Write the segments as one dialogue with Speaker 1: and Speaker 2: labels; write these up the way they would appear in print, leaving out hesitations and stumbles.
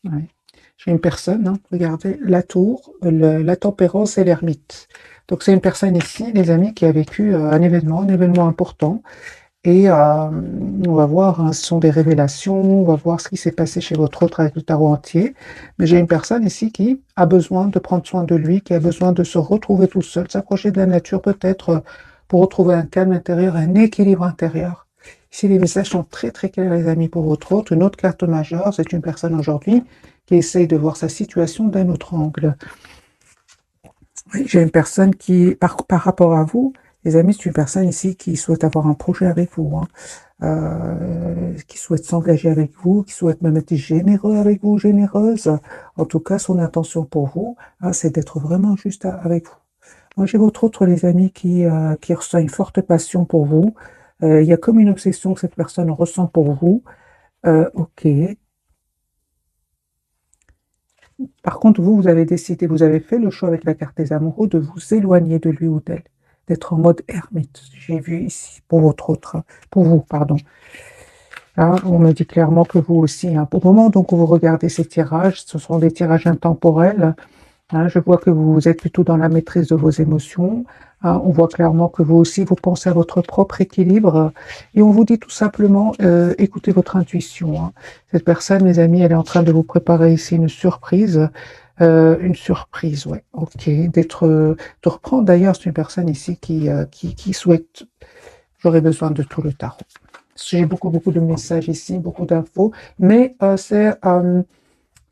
Speaker 1: Ouais. J'ai une personne, hein, regardez, la tour, la tempérance et l'ermite. Donc c'est une personne ici, les amis, qui a vécu un événement important. Et on va voir, hein, ce sont des révélations, on va voir ce qui s'est passé chez votre autre avec le tarot entier. Mais j'ai une personne ici qui a besoin de prendre soin de lui, qui a besoin de se retrouver tout seul, s'approcher de la nature peut-être pour retrouver un calme intérieur, un équilibre intérieur. Ici, les messages sont très très clairs, les amis, pour votre autre. Une autre carte majeure, c'est une personne aujourd'hui qui essaye de voir sa situation d'un autre angle. Oui, j'ai une personne qui, par rapport à vous, les amis, c'est une personne ici qui souhaite avoir un projet avec vous, hein, qui souhaite s'engager avec vous, qui souhaite même être généreux avec vous, généreuse. En tout cas, son intention pour vous, hein, c'est d'être vraiment juste avec vous. Moi, j'ai votre autre, les amis, qui ressent une forte passion pour vous. Il y a comme une obsession que cette personne ressent pour vous. Ok. Par contre, vous avez décidé, vous avez fait le choix avec la carte des amoureux de vous éloigner de lui ou d'elle, d'être en mode ermite. J'ai vu ici pour votre autre, pour vous, pardon. Là, on me dit clairement que vous aussi, hein. Au moment donc où vous regardez ces tirages, ce sont des tirages intemporels. Hein, je vois que vous êtes plutôt dans la maîtrise de vos émotions. Hein, on voit clairement que vous aussi, vous pensez à votre propre équilibre. Et on vous dit tout simplement, écoutez votre intuition. Hein. Cette personne, mes amis, elle est en train de vous préparer ici une surprise. Une surprise, ouais. Ok. De reprendre d'ailleurs, c'est une personne ici qui souhaite. J'aurais besoin de tout le tarot. J'ai beaucoup de messages ici, beaucoup d'infos, mais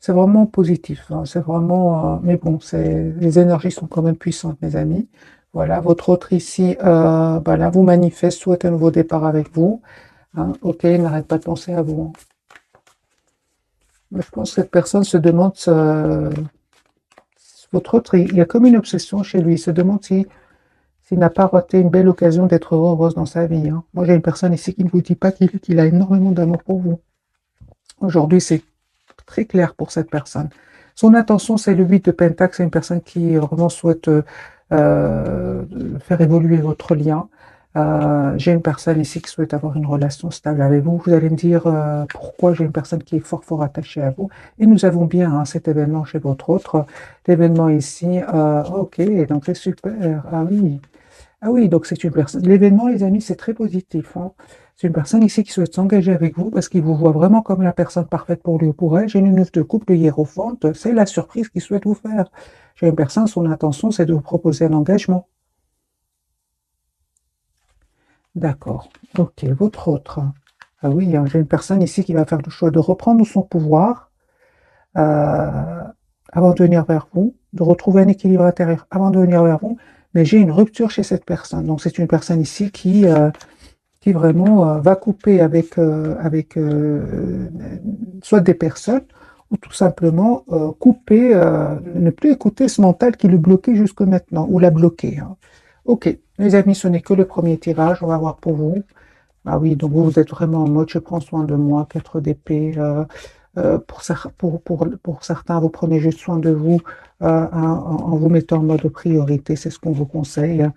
Speaker 1: c'est vraiment positif, hein, c'est vraiment, mais bon, les énergies sont quand même puissantes, mes amis. Voilà, votre autre ici, voilà, vous manifeste, souhaite un nouveau départ avec vous. Hein, ok, n'arrête pas de penser à vous. Hein. Mais je pense que cette personne se demande, votre autre, il y a comme une obsession chez lui. Il se demande s'il n'a pas raté une belle occasion d'être heureuse dans sa vie. Hein. Moi, j'ai une personne ici qui ne vous dit pas qu'il a énormément d'amour pour vous. Aujourd'hui, c'est très clair pour cette personne. Son intention, c'est le 8 de Pentacle, c'est une personne qui vraiment souhaite faire évoluer votre lien. J'ai une personne ici qui souhaite avoir une relation stable avec vous. Vous allez me dire pourquoi j'ai une personne qui est fort attachée à vous. Et nous avons bien hein, cet événement chez votre autre. L'événement ici, ok, donc c'est super. Ah oui, ah oui, donc c'est une personne. L'événement, les amis, c'est très positif. Hein. C'est une personne ici qui souhaite s'engager avec vous parce qu'il vous voit vraiment comme la personne parfaite pour lui ou pour elle. J'ai une neuf de couple, le hiérophante. C'est la surprise qu'il souhaite vous faire. J'ai une personne, son intention, c'est de vous proposer un engagement. D'accord. Ok, votre autre. Ah oui, hein, j'ai une personne ici qui va faire le choix de reprendre son pouvoir euh, avant de venir vers vous, de retrouver un équilibre intérieur avant de venir vers vous. Mais j'ai une rupture chez cette personne. Donc c'est une personne ici qui vraiment va couper avec soit des personnes ou tout simplement couper, ne plus écouter ce mental qui le bloquait jusque maintenant ou l'a bloqué. Hein. Ok, les amis, ce n'est que le premier tirage, on va voir pour vous. Ah oui, donc vous êtes vraiment en mode je prends soin de moi, 4 d'épée. Pour certains, vous prenez juste soin de vous en vous mettant en mode priorité, c'est ce qu'on vous conseille. Hein.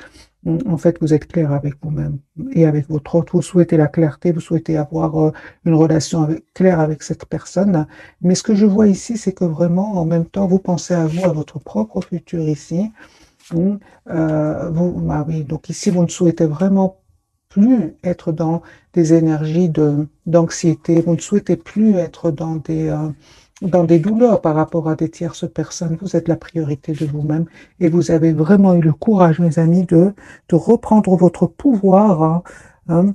Speaker 1: En fait, vous êtes clair avec vous-même et avec votre autre. Vous souhaitez la clarté, vous souhaitez avoir une relation claire avec cette personne. Mais ce que je vois ici, c'est que vraiment, en même temps, vous pensez à vous, à votre propre futur ici. Ah oui, donc ici, vous ne souhaitez vraiment plus être dans des énergies d'anxiété, vous ne souhaitez plus être dans des douleurs par rapport à des tierces personnes. Vous êtes la priorité de vous-même et vous avez vraiment eu le courage, mes amis, de reprendre votre pouvoir hein, hein,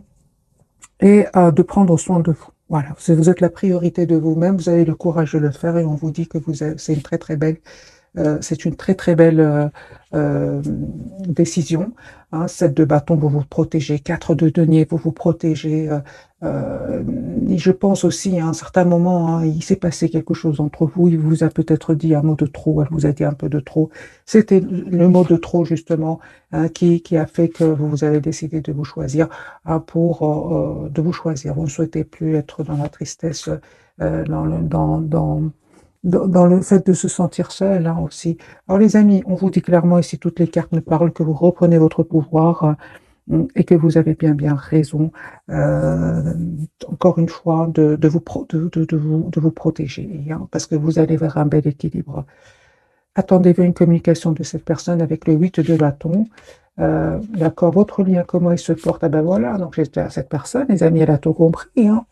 Speaker 1: et de prendre soin de vous. Voilà, vous êtes la priorité de vous-même, vous avez le courage de le faire et on vous dit que c'est une très belle c'est une très belle décision. Hein. 7 de bâton, vous vous protégez. 4 de denier, vous vous protégez. Et je pense aussi, à un certain moment, hein, il s'est passé quelque chose entre vous. Il vous a peut-être dit un mot de trop. Elle vous a dit un peu de trop. C'était le mot de trop, justement, hein, qui a fait que vous avez décidé de vous choisir de vous choisir. Vous ne souhaitez plus être dans la tristesse, dans le fait de se sentir seul hein, aussi. Alors les amis, on vous dit clairement ici, toutes les cartes me parlent que vous reprenez votre pouvoir. et que vous avez bien raison, encore une fois, de vous protéger, hein, parce que vous allez vers un bel équilibre. Attendez-vous une communication de cette personne avec le 8 de bâton. D'accord, votre lien, comment il se porte? Ah ben voilà, donc j'étais à cette personne, les amis, elle a tout compris, hein.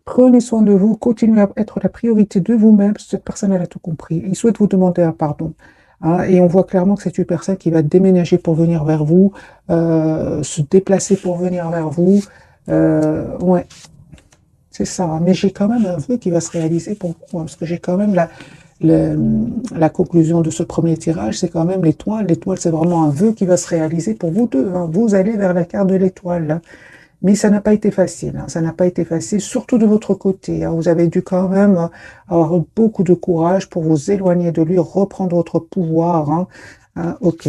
Speaker 1: Prenez soin de vous, continuez à être la priorité de vous-même. Cette personne, elle a tout compris. Il souhaite vous demander un pardon, hein, et on voit clairement que c'est une personne qui va déménager pour venir vers vous, se déplacer pour venir vers vous. Ouais, c'est ça. Mais j'ai quand même un vœu qui va se réaliser pour vous, hein, parce que j'ai quand même la, la conclusion de ce premier tirage, c'est quand même l'étoile. L'étoile, c'est vraiment un vœu qui va se réaliser pour vous deux, hein. Vous allez vers la carte de l'étoile, hein. Mais ça n'a pas été facile, hein. Ça n'a pas été facile, surtout de votre côté, hein. Vous avez dû quand même avoir beaucoup de courage pour vous éloigner de lui, reprendre votre pouvoir, hein. Ok.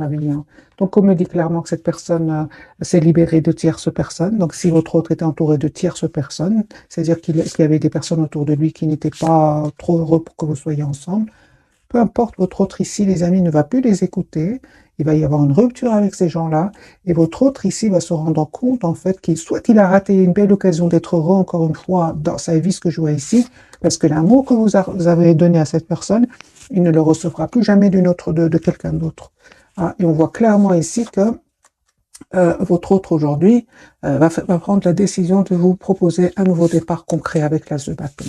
Speaker 1: Ah oui, hein. Donc, on me dit clairement que cette personne s'est libérée de tierces personnes. Donc, si votre autre était entouré de tierces personnes, c'est-à-dire qu'il y avait des personnes autour de lui qui n'étaient pas trop heureux pour que vous soyez ensemble, peu importe, votre autre ici, les amis, ne va plus les écouter. Il va y avoir une rupture avec ces gens-là. Et votre autre ici va se rendre compte, en fait, qu'il soit il a raté une belle occasion d'être heureux, encore une fois, dans sa vie, ce que je vois ici, parce que l'amour que vous avez donné à cette personne, il ne le recevra plus jamais de quelqu'un d'autre. Ah, et on voit clairement ici que votre autre aujourd'hui va prendre la décision de vous proposer un nouveau départ concret avec l'as de bâton.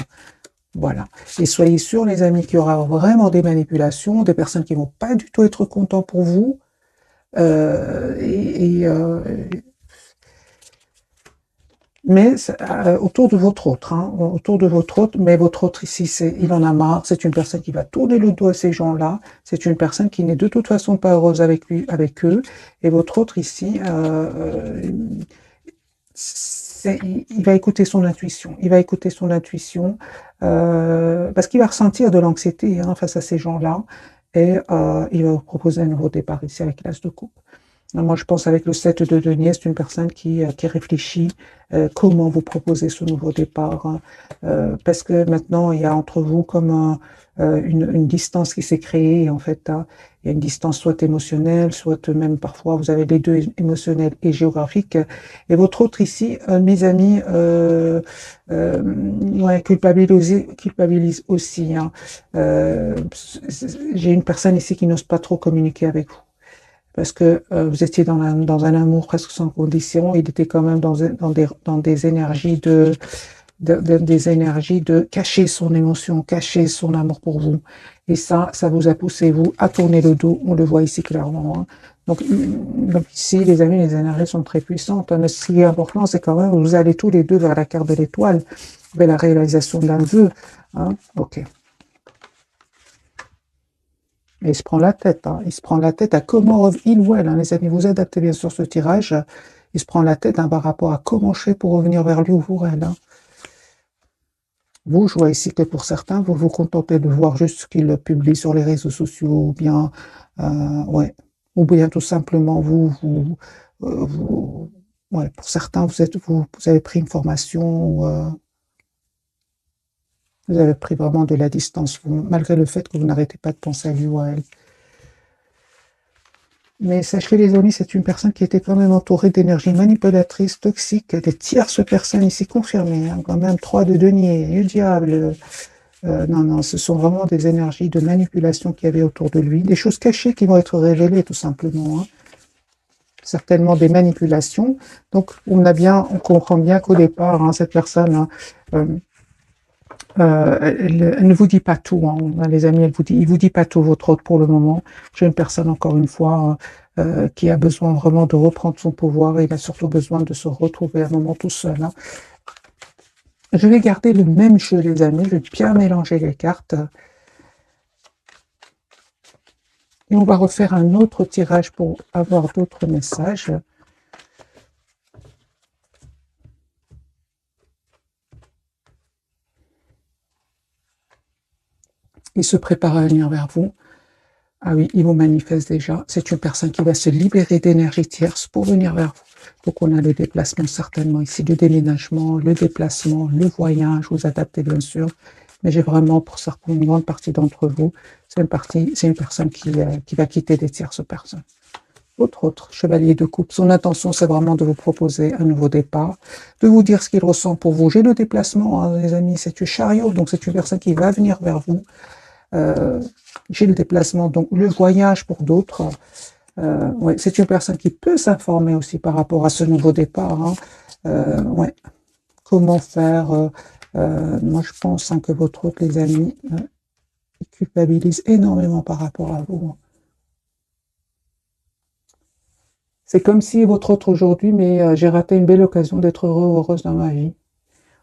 Speaker 1: Voilà. Et soyez sûrs, les amis, qu'il y aura vraiment des manipulations, des personnes qui vont pas du tout être contents pour vous. Mais autour de votre autre, hein, autour de votre autre, mais votre autre ici, il en a marre, c'est une personne qui va tourner le dos à ces gens-là, c'est une personne qui n'est de toute façon pas heureuse avec lui, avec eux, et votre autre ici, il va écouter son intuition, il va écouter son intuition, parce qu'il va ressentir de l'anxiété, hein, face à ces gens-là, et il va vous proposer un nouveau départ ici avec l'as de coupe. Moi, je pense avec le 7 de denier, c'est une personne qui réfléchit comment vous proposer ce nouveau départ, hein. Parce que maintenant, il y a entre vous comme une distance qui s'est créée, en fait, hein. Il y a une distance soit émotionnelle, soit même parfois, vous avez les deux, émotionnels et géographiques. Et votre autre ici, mes amis, ouais, culpabilise aussi, hein. J'ai une personne ici qui n'ose pas trop communiquer avec vous, parce que vous étiez dans un amour presque sans condition. Il était quand même dans des énergies des énergies de cacher son émotion, cacher son amour pour vous. Et ça vous a poussé, vous, à tourner le dos. On le voit ici clairement, hein. Donc ici, les amis, les énergies sont très puissantes, hein. Mais ce qui est important, c'est quand même que vous allez tous les deux vers la carte de l'étoile, vers la réalisation d'un vœu, hein. Ok. Et il se prend la tête, hein. Il se prend la tête à comment il ou elle, hein, les amis, vous adaptez bien sûr ce tirage. Il se prend la tête, hein, par rapport à comment je fais pour revenir vers lui ou pour elle, hein. Vous, je vois ici que pour certains, vous vous contentez de voir juste ce qu'il publie sur les réseaux sociaux, ou bien, ouais, ou bien tout simplement ouais, pour certains, vous avez pris une formation, vous avez pris vraiment de la distance, malgré le fait que vous n'arrêtez pas de penser à lui ou à elle. Mais sachez, les amis, c'est une personne qui était quand même entourée d'énergie manipulatrice, toxique, des tierces personnes ici confirmées, hein, quand même 3 de denier, le diable. Non, ce sont vraiment des énergies de manipulation qu'il y avait autour de lui, des choses cachées qui vont être révélées tout simplement, hein. Certainement des manipulations. Donc on comprend bien qu'au départ, hein, cette personne, hein, elle ne vous dit pas tout, hein, les amis, il vous dit pas tout, votre autre, pour le moment. J'ai une personne, encore une fois, qui a besoin vraiment de reprendre son pouvoir, et il a surtout besoin de se retrouver un moment tout seul, hein. Je vais garder le même jeu, les amis, je vais bien mélanger les cartes. Et on va refaire un autre tirage pour avoir d'autres messages. Il se prépare à venir vers vous. Ah oui, il vous manifeste déjà. C'est une personne qui va se libérer d'énergie tierce pour venir vers vous. Donc on a le déplacement certainement ici, le déménagement, le déplacement, le voyage, vous adaptez bien sûr. Mais j'ai vraiment, pour certaines, une grande partie d'entre vous, c'est une personne qui va quitter des tierces personnes. Votre autre chevalier de coupe, son intention, c'est vraiment de vous proposer un nouveau départ, de vous dire ce qu'il ressent pour vous. J'ai le déplacement, hein, les amis, c'est un chariot, donc c'est une personne qui va venir vers vous. J'ai le déplacement, donc le voyage pour d'autres. Ouais, c'est une personne qui peut s'informer aussi par rapport à ce nouveau départ. Hein. Ouais. Comment faire moi, je pense hein, que votre hôte, les amis, il culpabilise énormément par rapport à vous. C'est comme si votre autre aujourd'hui, mais j'ai raté une belle occasion d'être heureux ou heureuse dans ma vie.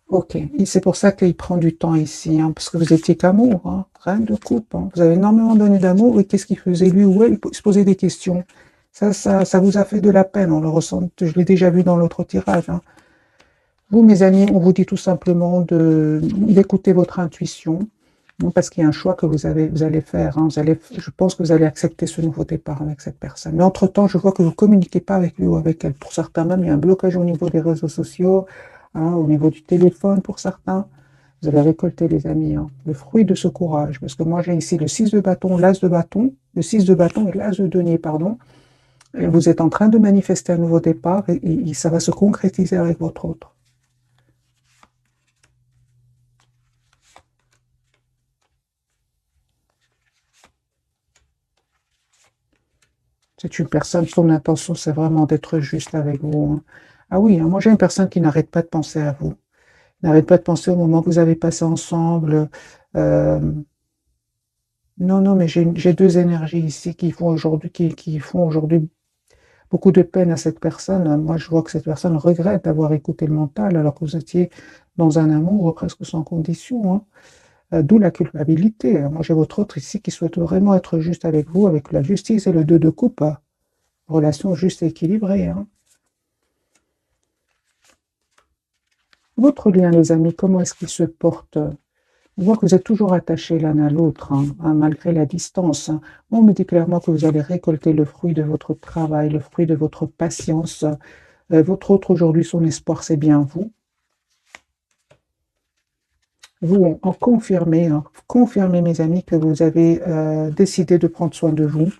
Speaker 1: Ok, et c'est pour ça qu'il prend du temps ici, hein, parce que vous étiez qu'amour, hein, rien de couple. Hein. Vous avez énormément donné d'amour, et qu'est-ce qu'il faisait lui ou elle? Il se posait des questions. Ça vous a fait de la peine, on le ressent, je l'ai déjà vu dans l'autre tirage. Hein. Vous, mes amis, on vous dit tout simplement d'écouter votre intuition, parce qu'il y a un choix que vous allez faire. Hein. Je pense que vous allez accepter ce nouveau départ avec cette personne. Mais entre-temps, je vois que vous ne communiquez pas avec lui ou avec elle. Pour certains même, il y a un blocage au niveau des réseaux sociaux, hein, au niveau du téléphone pour certains. Vous allez récolter, les amis, hein, le fruit de ce courage. Parce que moi, j'ai ici le 6 de bâton, l'as de bâton, le 6 de bâton et l'as de denier, pardon. Et vous êtes en train de manifester un nouveau départ et ça va se concrétiser avec votre autre. C'est une personne, son intention, c'est vraiment d'être juste avec vous. Hein. Ah oui, hein, moi j'ai une personne qui n'arrête pas de penser à vous. N'arrête pas de penser au moment que vous avez passé ensemble. Euh, non, non, mais j'ai deux énergies ici qui font aujourd'hui beaucoup de peine à cette personne. Moi, je vois que cette personne regrette d'avoir écouté le mental alors que vous étiez dans un amour presque sans condition. Hein. D'où la culpabilité. Moi, j'ai votre autre ici qui souhaite vraiment être juste avec vous, avec la justice et le 2 de coupe. Hein. Relation juste et équilibrée. Hein. Votre lien, les amis, comment est-ce qu'il se porte? On voit que vous êtes toujours attachés l'un à l'autre, hein, malgré la distance. Hein. On me dit clairement que vous allez récolter le fruit de votre travail, le fruit de votre patience. Votre autre aujourd'hui, son espoir, c'est bien vous. Vous en confirmez, hein, confirmez, mes amis, que vous avez décidé de prendre soin de vous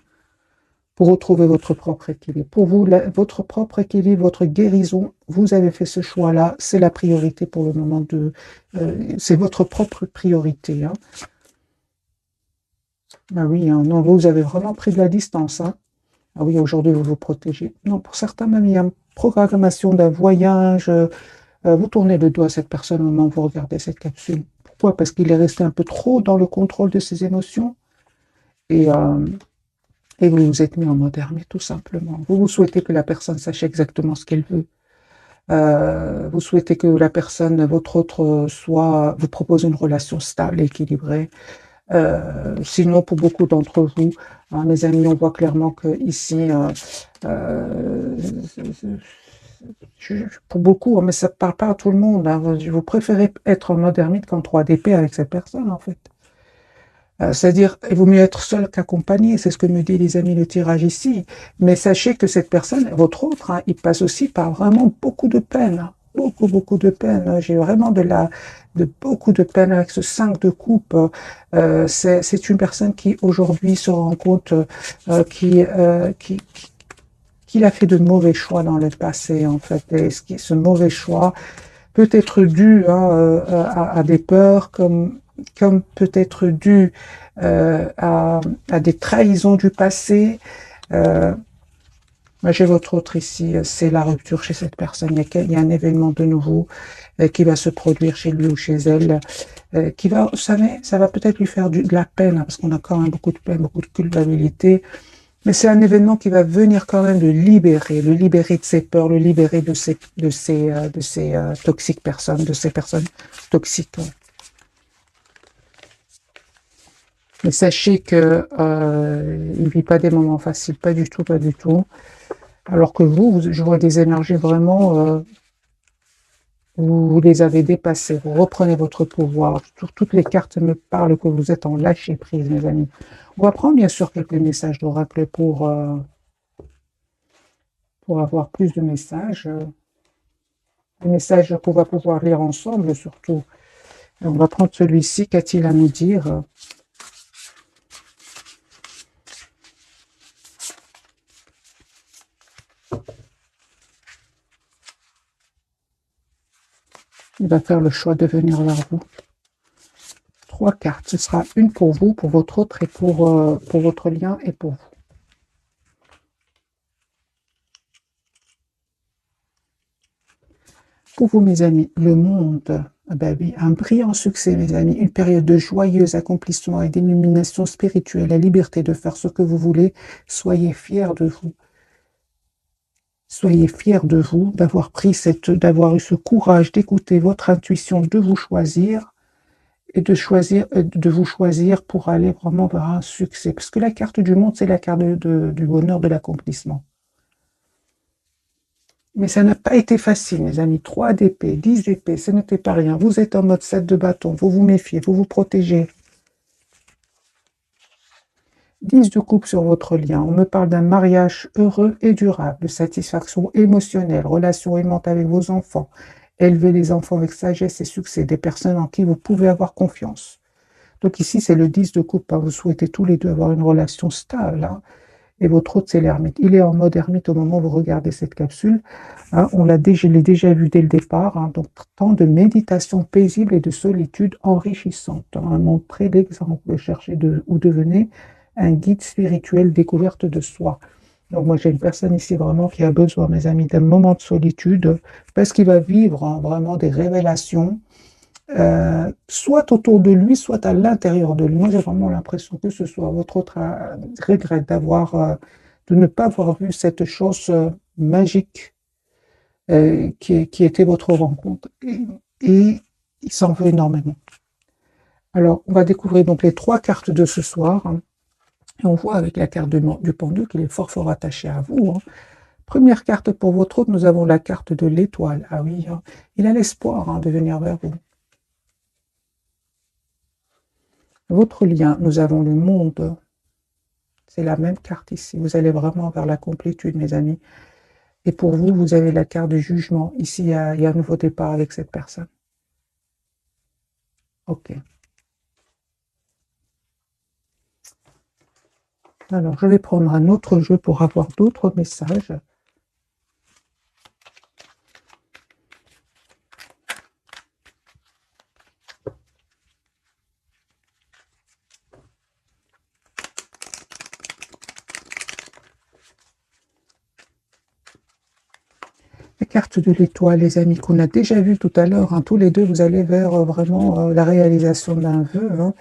Speaker 1: pour retrouver votre propre équilibre. Pour vous, votre propre équilibre, votre guérison, vous avez fait ce choix-là, c'est la priorité pour le moment c'est votre propre priorité. Hein. Ah oui, hein, non, vous avez vraiment pris de la distance. Hein. Ah oui, aujourd'hui, vous vous protégez. Non, pour certains, même, il y a une programmation d'un voyage. Vous tournez le dos à cette personne au moment où vous regardez cette capsule. Pourquoi? Parce qu'il est resté un peu trop dans le contrôle de ses émotions. Et, euh, Et vous vous êtes mis en mode ermite, tout simplement. Vous souhaitez que la personne sache exactement ce qu'elle veut. Vous souhaitez que la personne, votre autre, vous propose une relation stable et équilibrée. Sinon, pour beaucoup d'entre vous, hein, mes amis, on voit clairement que ici, euh, pour beaucoup, hein, mais ça ne parle pas à tout le monde. Hein, vous préférez être en mode ermite qu'en 3DP avec cette personne, en fait. C'est-à-dire, il vaut mieux être seul qu'accompagné, c'est ce que me dit les amis le tirage ici. Mais sachez que cette personne, votre autre, hein, il passe aussi par vraiment beaucoup de peine. Hein. Beaucoup, beaucoup de peine. J'ai vraiment de beaucoup de peine avec ce 5 de coupe. C'est une personne qui aujourd'hui se rend compte qu'il a fait de mauvais choix dans le passé, en fait. Et ce mauvais choix peut être dû hein, à des peurs, comme peut être dû à des trahisons du passé. Euh, Moi, j'ai votre autre ici, c'est la rupture chez cette personne. Il y a un événement de nouveau qui va se produire chez lui ou chez elle, qui va, vous savez, ça va peut-être lui faire de la peine, hein, parce qu'on a quand même beaucoup de peine, beaucoup de culpabilité. Mais c'est un événement qui va venir quand même le libérer de ses peurs, le libérer de ces toxiques personnes, de ces personnes toxiques. Mais sachez que il vit pas des moments faciles, pas du tout, pas du tout. Alors que je vois des énergies vraiment, vous les avez dépassées, vous reprenez votre pouvoir. Toutes les cartes me parlent que vous êtes en lâcher prise, mes amis. On va prendre bien sûr quelques messages d'oracle pour avoir plus de messages. Des messages qu'on va pouvoir lire ensemble, surtout. Et on va prendre celui-ci. Qu'a-t-il à nous dire? il va faire le choix de venir vers vous. 3 cartes. Ce sera une pour vous, pour votre autre et pour votre lien et pour vous. Pour vous, mes amis, le monde, ah ben oui, un brillant succès, mes amis, une période de joyeux accomplissement et d'illumination spirituelle, la liberté de faire ce que vous voulez. Soyez fiers de vous. Soyez fiers de vous, d'avoir eu ce courage d'écouter votre intuition, de vous choisir et de vous choisir pour aller vraiment vers un succès. Parce que la carte du monde, c'est la carte du bonheur, de l'accomplissement. Mais ça n'a pas été facile, mes amis. 3 d'épée, 10 d'épée, ce n'était pas rien. Vous êtes en mode 7 de bâton, vous vous méfiez, vous vous protégez. 10 de coupe sur votre lien. On me parle d'un mariage heureux et durable, de satisfaction émotionnelle, relation aimante avec vos enfants. Élevez les enfants avec sagesse et succès, des personnes en qui vous pouvez avoir confiance. Donc ici, c'est le 10 de coupe. Hein. Vous souhaitez tous les deux avoir une relation stable. Hein. Et votre autre, c'est l'ermite. Il est en mode ermite au moment où vous regardez cette capsule. Hein, je l'ai déjà vu dès le départ. Hein, donc, temps de méditation paisible et de solitude enrichissante. Hein, montrez l'exemple. Cherchez ou devenez un guide spirituel découverte de soi. Donc, moi, j'ai une personne ici vraiment qui a besoin, mes amis, d'un moment de solitude parce qu'il va vivre hein, vraiment des révélations soit autour de lui, soit à l'intérieur de lui. Moi, j'ai vraiment l'impression que ce soit votre autre regrette de ne pas avoir vu cette chose magique qui était votre rencontre. Et il s'en veut énormément. Alors, on va découvrir donc les 3 cartes de ce soir. Hein, et on voit avec la carte du pendu qu'il est fort, fort attaché à vous. Hein. Première carte pour votre autre, nous avons la carte de l'étoile. Ah oui, hein, il a l'espoir hein, de venir vers vous. Votre lien, nous avons le monde. C'est la même carte ici. Vous allez vraiment vers la complétude, mes amis. Et pour vous, vous avez la carte du jugement. Ici, il y a un nouveau départ avec cette personne. Ok. Alors, je vais prendre un autre jeu pour avoir d'autres messages. La carte de l'étoile, les amis, qu'on a déjà vu tout à l'heure. Hein, tous les deux, vous allez vers vraiment la réalisation d'un vœu. Hein.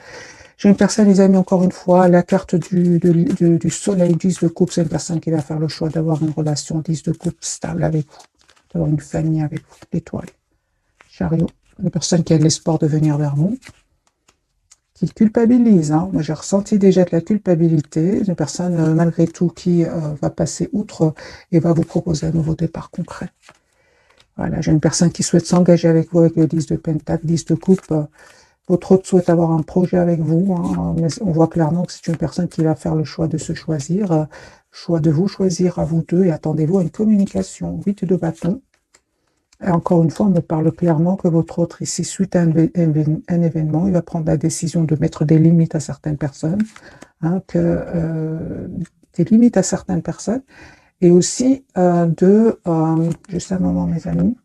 Speaker 1: J'ai une personne, les amis, encore une fois, la carte du soleil, 10 de coupe, c'est une personne qui va faire le choix d'avoir une relation 10 de coupe stable avec vous, d'avoir une famille avec vous. L'étoile. Chariot, une personne qui a l'espoir de venir vers vous, qui culpabilise. Hein. Moi, j'ai ressenti déjà de la culpabilité. Une personne, malgré tout, qui va passer outre et va vous proposer un nouveau départ concret. Voilà, j'ai une personne qui souhaite s'engager avec vous avec le 10 de pentacle, 10 de coupe. Votre autre souhaite avoir un projet avec vous. Hein, mais on voit clairement que c'est une personne qui va faire le choix de se choisir, choix de vous choisir à vous deux et attendez-vous à une communication. 8 de bâton. Et encore une fois, on me parle clairement que votre autre ici, suite à un événement, il va prendre la décision de mettre des limites à certaines personnes, hein, des limites à certaines personnes, et aussi juste un moment, mes amis,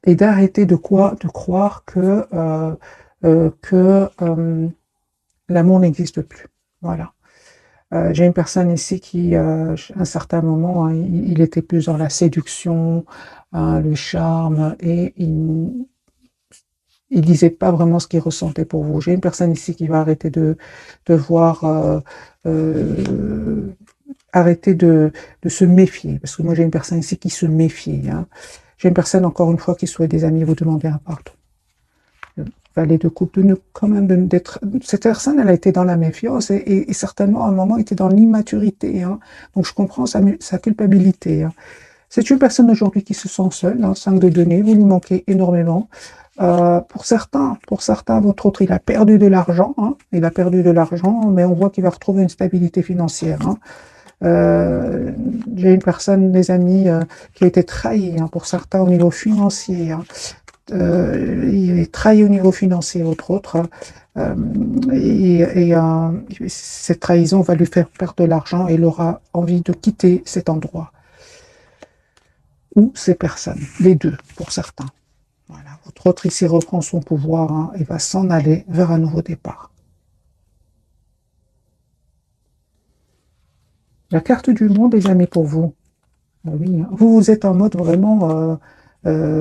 Speaker 1: et d'arrêter de croire que l'amour n'existe plus. Voilà. J'ai une personne ici qui, à un certain moment, hein, il était plus dans la séduction, le charme, et il disait pas vraiment ce qu'il ressentait pour vous. J'ai une personne ici qui va arrêter de voir, arrêter de se méfier, parce que moi j'ai une personne ici qui se méfie. Hein. J'ai une personne, encore une fois, qui souhaite des amis vous demander un pardon. Valet de coupe, cette personne, elle a été dans la méfiance et certainement à un moment était dans l'immaturité. Hein. Donc je comprends sa culpabilité. Hein. C'est une personne aujourd'hui qui se sent seule. Hein, 5 de denier, vous lui manquez énormément. Pour certains, votre autre, il a perdu de l'argent. Hein, il a perdu de l'argent, mais on voit qu'il va retrouver une stabilité financière. Hein. J'ai une personne, des amis, qui a été trahie, hein, pour certains au niveau financier. Hein. il est trahi au niveau financier, entre autres, et cette trahison va lui faire perdre de l'argent et il aura envie de quitter cet endroit ou ces personnes, les deux pour certains. Voilà. Votre autre ici reprend son pouvoir, hein, et va s'en aller vers un nouveau départ. La carte du monde, les amis, pour vous. Ah oui, hein. Vous êtes en mode vraiment,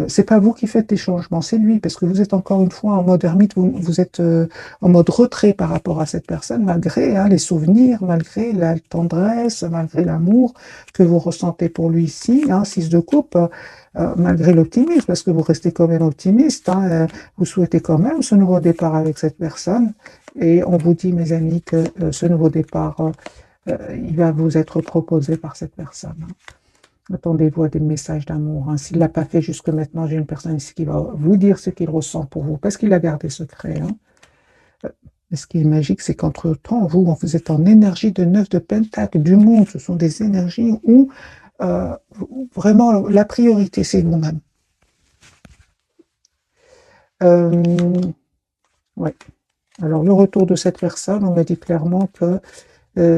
Speaker 1: c'est pas vous qui faites des changements, c'est lui, parce que vous êtes encore une fois en mode ermite, vous êtes en mode retrait par rapport à cette personne, malgré, hein, les souvenirs, malgré la tendresse, malgré l'amour que vous ressentez pour lui ici, hein, 6 de coupe, malgré l'optimisme, parce que vous restez quand même optimiste, hein, vous souhaitez quand même ce nouveau départ avec cette personne, et on vous dit, mes amis, que ce nouveau départ, il va vous être proposé par cette personne, hein. Attendez-vous à des messages d'amour, hein. S'il ne l'a pas fait jusque maintenant, j'ai une personne ici qui va vous dire ce qu'il ressent pour vous, parce qu'il a gardé secret, hein. Et ce qui est magique, c'est qu'entre-temps, vous êtes en énergie de 9 de Pentacle, du monde. Ce sont des énergies où vraiment la priorité, c'est vous-même. Ouais. Alors, le retour de cette personne, on me dit clairement que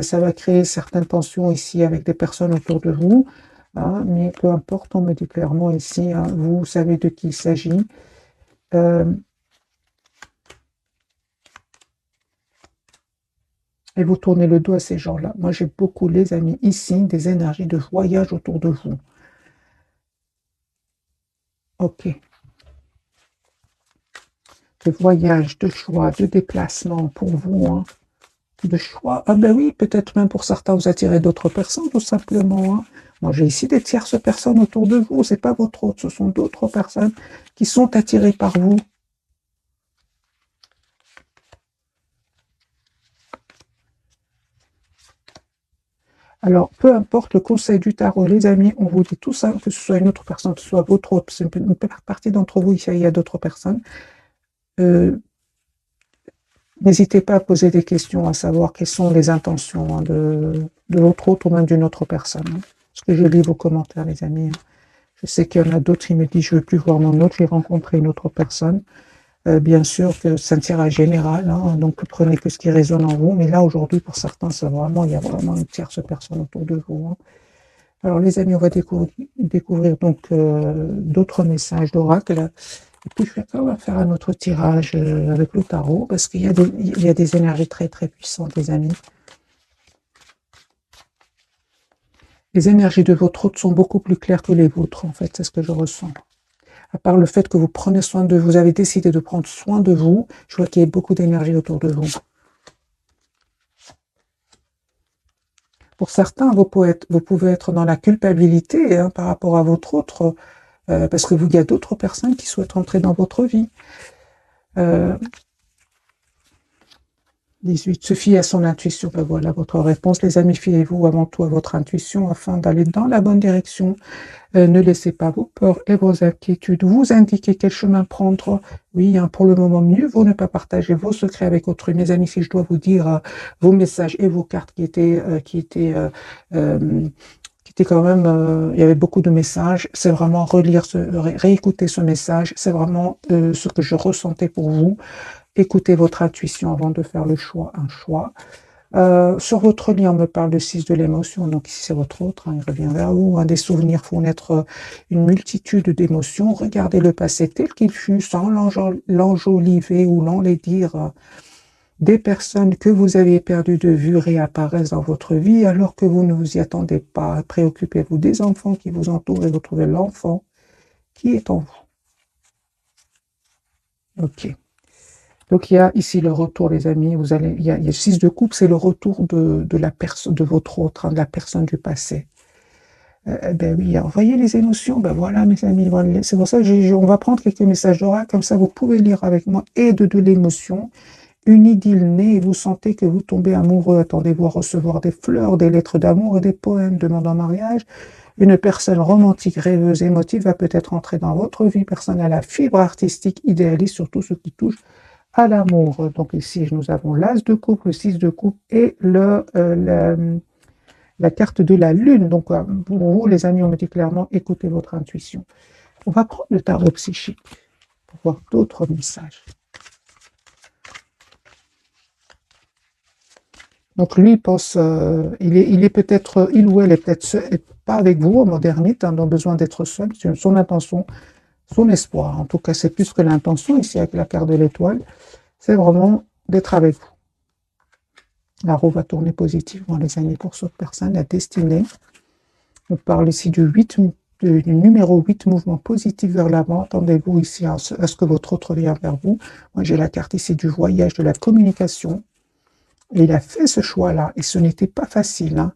Speaker 1: ça va créer certaines tensions ici avec des personnes autour de vous, hein, mais peu importe, on me dit clairement ici, hein, vous savez de qui il s'agit. Et vous tournez le dos à ces gens-là. Moi, j'ai beaucoup, les amis, ici, des énergies de voyage autour de vous. Ok. De voyage, de choix, de déplacement pour vous, hein. De choix. Ah ben oui, peut-être même pour certains, vous attirez d'autres personnes, tout simplement, hein. Moi, j'ai ici des tierces personnes autour de vous. C'est pas votre autre, ce sont d'autres personnes qui sont attirées par vous. Alors, peu importe le conseil du tarot, les amis, on vous dit tout ça, que ce soit une autre personne, que ce soit votre autre, c'est une partie d'entre vous, ici, il y a d'autres personnes. N'hésitez pas à poser des questions, à savoir quelles sont les intentions, hein, de l'autre ou même d'une autre personne, hein. Parce que je lis vos commentaires, les amis. Je sais qu'il y en a d'autres qui me disent, je ne veux plus voir mon autre, j'ai rencontré une autre personne. Bien sûr que c'est un tirage général, hein, donc prenez que ce qui résonne en vous. Mais là, aujourd'hui, pour certains, il y a vraiment une tierce personne autour de vous, hein. Alors, les amis, on va découvrir donc d'autres messages d'oracle. Et puis, je vais quand même faire un autre tirage avec le tarot, parce qu'il y a des énergies très, très puissantes, les amis. Les énergies de votre hôte sont beaucoup plus claires que les vôtres, en fait, c'est ce que je ressens. À part le fait que vous prenez soin de vous, avez décidé de prendre soin de vous, je vois qu'il y a beaucoup d'énergie autour de vous. Pour certains, vous pouvez être dans la culpabilité, hein, par rapport à votre autre, parce que il y a d'autres personnes qui souhaitent entrer dans votre vie. 18. Se fier à son intuition. Ben voilà votre réponse. Les amis, fiez-vous avant tout à votre intuition afin d'aller dans la bonne direction. Ne laissez pas vos peurs et vos inquiétudes vous indiquer quel chemin prendre. Oui, hein, pour le moment, mieux vaut ne pas partager vos secrets avec autrui. Mes amis, si je dois vous dire vos messages et vos cartes qui étaient quand même, il y avait beaucoup de messages. C'est vraiment réécouter ce message. C'est vraiment ce que je ressentais pour vous. Écoutez votre intuition avant de faire le choix, un choix. Sur votre lien, on me parle de 6 de l'émotion, donc ici c'est votre autre, hein, il revient vers vous, hein, des souvenirs font naître une multitude d'émotions. Regardez le passé tel qu'il fut, sans l'enjoliver ou l'enlaidir. Des personnes que vous avez perdues de vue réapparaissent dans votre vie alors que vous ne vous y attendez pas. Préoccupez-vous des enfants qui vous entourent et retrouvez l'enfant qui est en vous. Ok. Donc il y a ici le retour, les amis. Il y a 6 de coupe, c'est le retour de la personne, de votre autre, hein, de la personne du passé. Ben oui, alors, voyez les émotions, ben voilà, mes amis, voilà. C'est pour ça que on va prendre quelques messages d'oracle, comme ça vous pouvez lire avec moi, et de l'émotion. Une idylle naît et vous sentez que vous tombez amoureux. Attendez-vous à recevoir des fleurs, des lettres d'amour et des poèmes demandant mariage. Une personne romantique, rêveuse, émotive va peut-être entrer dans votre vie personnelle à fibre artistique, idéaliste, surtout ce qui touche à l'amour. Donc ici, nous avons l'as de coupe, le 6 de coupe et la carte de la lune. Donc pour vous, les amis, on me dit clairement, écoutez votre intuition. On va prendre le tarot psychique. pour voir d'autres messages. Donc lui pense, il est peut-être, il ou elle est peut-être pas avec vous, en mode ermite, hein, donc besoin d'être seul. C'est son intention, son espoir. En tout cas, c'est plus que l'intention ici avec la carte de l'étoile. C'est vraiment d'être avec vous. La roue va tourner positivement, les amis, pour cette personne, la destinée. On parle ici du numéro 8, mouvement positif vers l'avant. Attendez-vous ici à ce que votre autre vienne vers vous. Moi, j'ai la carte ici du voyage, de la communication. Et il a fait ce choix-là, et ce n'était pas facile. Hein.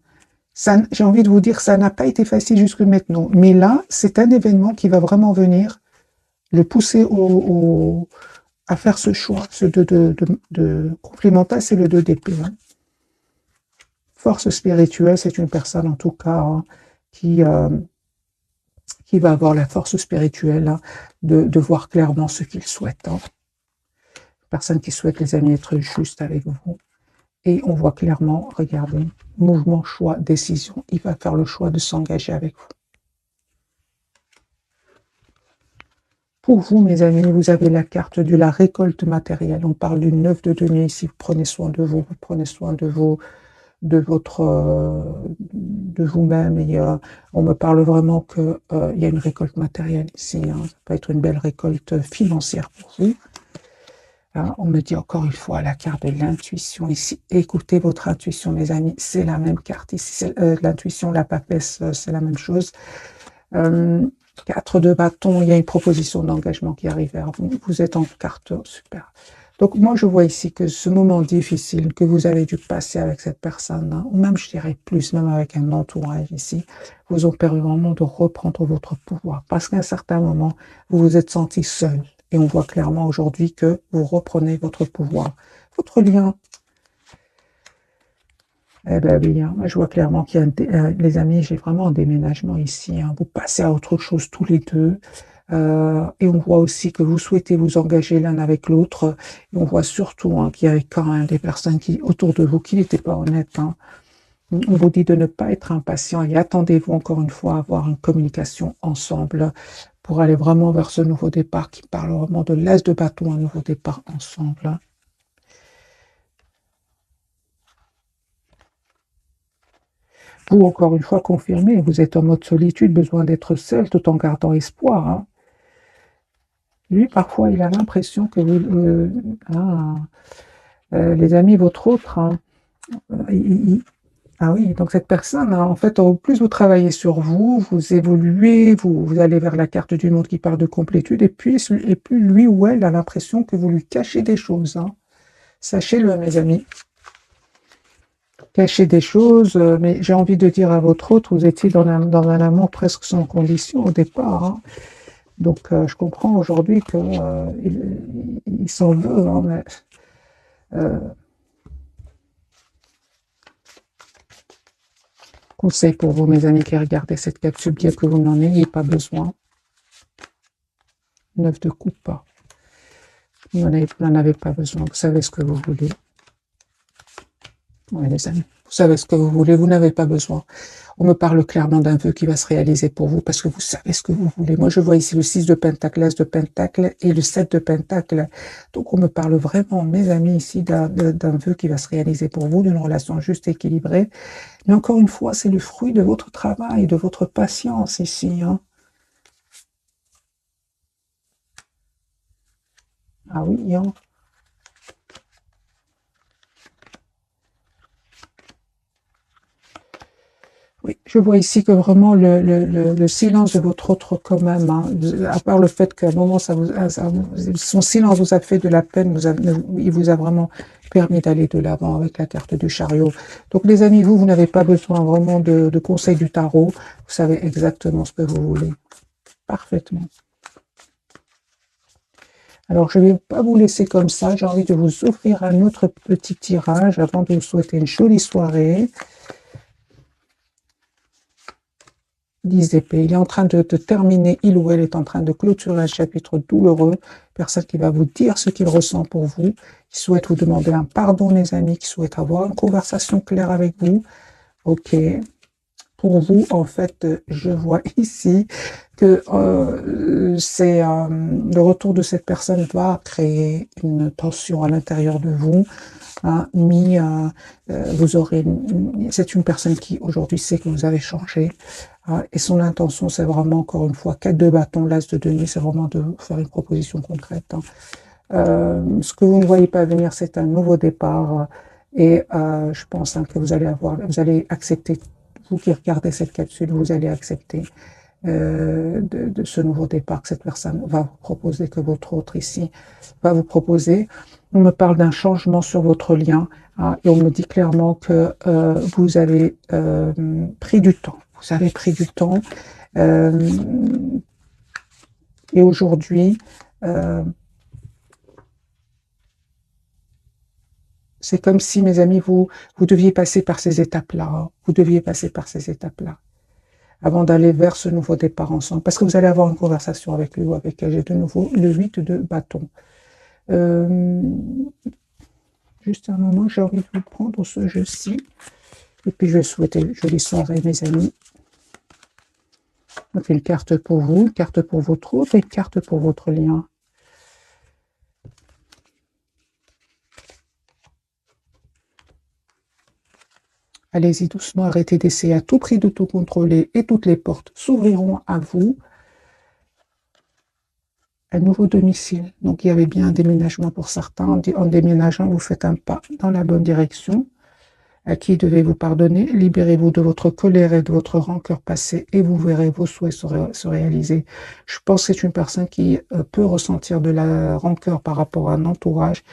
Speaker 1: J'ai envie de vous dire, ça n'a pas été facile jusque maintenant. Mais là, c'est un événement qui va vraiment venir le pousser à faire ce choix. Ce de complémentaire, c'est le 2 d'épée. Hein. Force spirituelle, c'est une personne en tout cas hein, qui va avoir la force spirituelle hein, de voir clairement ce qu'il souhaite. Hein. Personne qui souhaite, les amis, être juste avec vous. Et on voit clairement, regardez, mouvement, choix, décision. Il va faire le choix de s'engager avec vous. Pour vous, mes amis, vous avez la carte de la récolte matérielle. On parle du 9 de denier ici. Vous prenez soin de vous, vous prenez soin de vous-même. Et on me parle vraiment qu'il y a une récolte matérielle ici. Hein. Ça peut être une belle récolte financière pour vous. Hein, on me dit encore une fois la carte de l'intuition ici. Écoutez votre intuition, mes amis. C'est la même carte ici. L'intuition, la papesse, c'est la même chose. 4 de bâton, il y a une proposition d'engagement qui arrive vers vous. Vous êtes en carte super. Donc moi, je vois ici que ce moment difficile que vous avez dû passer avec cette personne, hein, ou même je dirais plus, même avec un entourage ici, vous ont permis vraiment de reprendre votre pouvoir. Parce qu'à un certain moment, vous vous êtes senti seul. Et on voit clairement aujourd'hui que vous reprenez votre pouvoir. Votre lien. Eh bien oui, hein, je vois clairement qu'il y a, les amis, j'ai vraiment un déménagement ici. Hein, vous passez à autre chose tous les deux. Et on voit aussi que vous souhaitez vous engager l'un avec l'autre. Et on voit surtout hein, qu'il y avait quand même des personnes autour de vous qui n'étaient pas honnêtes. Hein. On vous dit de ne pas être impatient et attendez-vous encore une fois à avoir une communication ensemble pour aller vraiment vers ce nouveau départ qui parle vraiment de l'as de bâton, un nouveau départ ensemble. Vous, encore une fois, confirmez, vous êtes en mode solitude, besoin d'être seul tout en gardant espoir. Hein. Lui, parfois, il a l'impression que vous... les amis, votre autre... Hein, ah oui, donc cette personne, hein, en fait, au plus vous travaillez sur vous, vous évoluez, vous allez vers la carte du monde qui parle de complétude, et plus lui ou elle a l'impression que vous lui cachez des choses. Hein. Sachez-le, mes amis. Cachez des choses, mais j'ai envie de dire à votre autre, vous étiez dans un amour presque sans condition au départ. Hein. Donc, je comprends aujourd'hui qu'il s'en veut, hein, mais... Conseil pour vous, mes amis qui regardez cette capsule, bien que vous n'en ayez pas besoin. 9 de coupe. Vous n'en avez pas besoin. Vous savez ce que vous voulez. Oui, les amis. Vous savez ce que vous voulez. Vous n'avez pas besoin. On me parle clairement d'un vœu qui va se réaliser pour vous parce que vous savez ce que vous voulez. Moi, je vois ici le 6 de pentacle, l'as de pentacle et le 7 de pentacle. Donc, on me parle vraiment, mes amis, ici d'un vœu qui va se réaliser pour vous, d'une relation juste et équilibrée. Mais encore une fois, c'est le fruit de votre travail, de votre patience ici. Hein. Ah oui, hein. Oui, je vois ici que vraiment le silence de votre autre quand même, hein, à part le fait qu'à un moment son silence vous a fait de la peine, il vous a vraiment permis d'aller de l'avant avec la carte du chariot. Donc les amis, vous n'avez pas besoin vraiment de conseils du tarot, vous savez exactement ce que vous voulez, parfaitement. Alors je ne vais pas vous laisser comme ça, j'ai envie de vous offrir un autre petit tirage avant de vous souhaiter une jolie soirée. 10 épées. Il est en train de terminer, il ou elle est en train de clôturer un chapitre douloureux. Personne qui va vous dire ce qu'il ressent pour vous, qui souhaite vous demander un pardon, mes amis, qui souhaite avoir une conversation claire avec vous. Ok. Pour vous, en fait, je vois ici que le retour de cette personne va créer une tension à l'intérieur de vous, hein, mais vous aurez, c'est une personne qui aujourd'hui sait que vous avez changé, hein, et son intention, c'est vraiment, encore une fois, 4 de bâton, l'as de denier, c'est vraiment de vous faire une proposition concrète, hein. Ce que vous ne voyez pas venir, c'est un nouveau départ, et je pense, hein, que vous allez accepter, vous qui regardez cette capsule, vous allez accepter de ce nouveau départ que cette personne va vous proposer, que votre autre ici va vous proposer. On me parle d'un changement sur votre lien, hein, et on me dit clairement que vous avez pris du temps. Vous avez pris du temps, et aujourd'hui, c'est comme si, mes amis, vous deviez passer par ces étapes-là, hein. Vous deviez passer par ces étapes-là avant d'aller vers ce nouveau départ ensemble. Parce que vous allez avoir une conversation avec lui ou avec elle. J'ai de nouveau le 8 de bâton. Juste un moment, j'ai envie de vous prendre ce jeu-ci. Et puis je vais souhaiter une jolie soirée, mes amis. On fait une carte pour vous, une carte pour votre autre et une carte pour votre lien. Allez-y doucement, arrêtez d'essayer à tout prix de tout contrôler et toutes les portes s'ouvriront à vous. Un nouveau domicile. Donc il y avait bien un déménagement pour certains. En déménageant, vous faites un pas dans la bonne direction. À qui devez-vous pardonner? Libérez-vous de votre colère et de votre rancœur passée et vous verrez vos souhaits se réaliser. Je pense que c'est une personne qui peut ressentir de la rancœur par rapport à un entourage,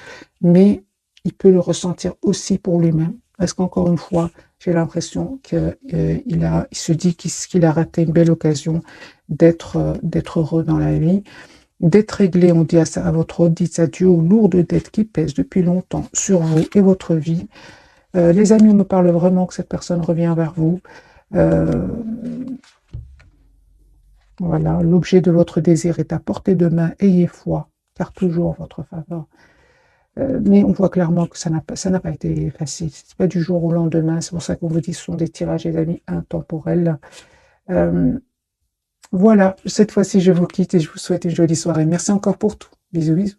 Speaker 1: mais il peut le ressentir aussi pour lui-même. Parce qu'encore une fois, j'ai l'impression qu'il se dit qu'il a raté une belle occasion d'être heureux dans la vie, d'être réglé. On dit à votre autre, dites adieu aux lourdes dettes qui pèsent depuis longtemps sur vous et votre vie. Les amis, on me parle vraiment que cette personne revient vers vous. Voilà, l'objet de votre désir est à portée de main. Ayez foi, car toujours votre faveur. Mais on voit clairement que ça n'a pas été facile. C'est pas du jour au lendemain. C'est pour ça qu'on vous dit que ce sont des tirages, les amis, intemporels. Voilà, cette fois-ci, je vous quitte et je vous souhaite une jolie soirée. Merci encore pour tout. Bisous, bisous.